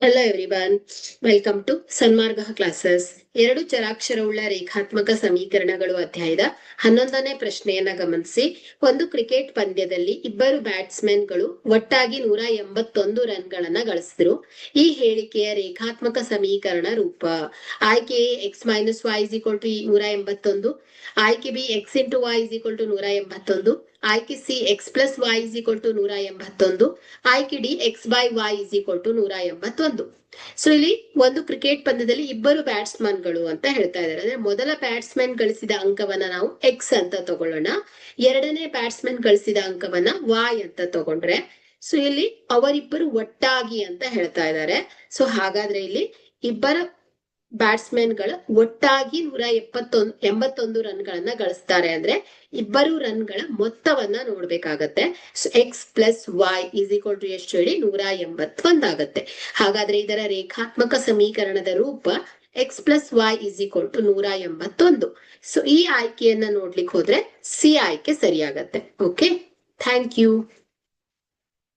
Hello everyone, welcome to Sanmarga classes. ಎರಡು ಚರಾಕ್ಷರವುಳ್ಳ ರೇಖಾತ್ಮಕ ಸಮೀಕರಣಗಳು ಅಧ್ಯಾಯದ 11ನೇ ಪ್ರಶ್ನೆಯನ್ನ ಗಮನಿಸಿ. ಒಂದು ಕ್ರಿಕೆಟ್ ಪಂದ್ಯದಲ್ಲಿ ಇಬ್ಬರು ಬ್ಯಾಟ್ಸ್ಮನ್ಗಳು ಒಟ್ಟಾಗಿ 181 ರನ್ಗಳನ್ನ ಗಳಿಸಿದ್ರು. ಈ ಹೇಳಿಕೆಯ ರೇಖಾತ್ಮಕ ಸಮೀಕರಣ ರೂಪ. ಆಯ್ಕೆ A x minus y is equal to 181, ಆಯ್ಕೆ B x into y is equal to 181, ಆಯ್ಕೆ C x plus y is equal to 181, ಆಯ್ಕೆ D x by y is equal to 181. So ಇಲ್ಲಿ ಒಂದು ಕ್ರಿಕೆಟ್ ಪಂದ್ಯದಲ್ಲಿ ಇಬ್ಬರು ಬ್ಯಾಟ್ಸ್ಮನ್ಗಳು ಅಂತ ಹೇಳ್ತಾ ಇದ್ದಾರೆ. ಅಂದ್ರೆ ಮೊದಲ ಬ್ಯಾಟ್ಸ್ಮನ್ ಗಳಿಸಿದ ಅಂಕವನ್ನ ನಾವು ಎಕ್ಸ್ ಅಂತ ತಗೊಳ್ಳೋಣ, ಎರಡನೇ ಬ್ಯಾಟ್ಸ್ಮನ್ ಗಳಿಸಿದ ಅಂಕವನ್ನ ವೈ ಅಂತ ತಗೊಂಡ್ರೆ, ಸೊ ಇಲ್ಲಿ ಅವರಿಬ್ಬರು ಒಟ್ಟಾಗಿ ಅಂತ ಹೇಳ್ತಾ ಇದ್ದಾರೆ. ಸೊ ಹಾಗಾದ್ರೆ ಇಲ್ಲಿ ಇಬ್ಬರ ಬ್ಯಾಟ್ಸ್ಮನ್ಗಳು ಒಟ್ಟಾಗಿ 181 ರನ್ಗಳನ್ನ ಗಳಿಸ್ತಾರೆ ಅಂದ್ರೆ ಇಬ್ಬರು ರನ್ಗಳ ಮೊತ್ತವನ್ನ ನೋಡ್ಬೇಕಾಗತ್ತೆ. So x plus y is equal to ಎಷ್ಟು ಹೇಳಿ 181 ಆಗತ್ತೆ. ಹಾಗಾದ್ರೆ ಇದರ ರೇಖಾತ್ಮಕ ಸಮೀಕರಣದ ರೂಪ x plus y is equal to 181. So ಈ ಆಯ್ಕೆಯನ್ನ ನೋಡ್ಲಿಕ್ಕೆ ಹೋದ್ರೆ ಸಿ ಆಯ್ಕೆ ಸರಿಯಾಗತ್ತೆ. Okay, thank you.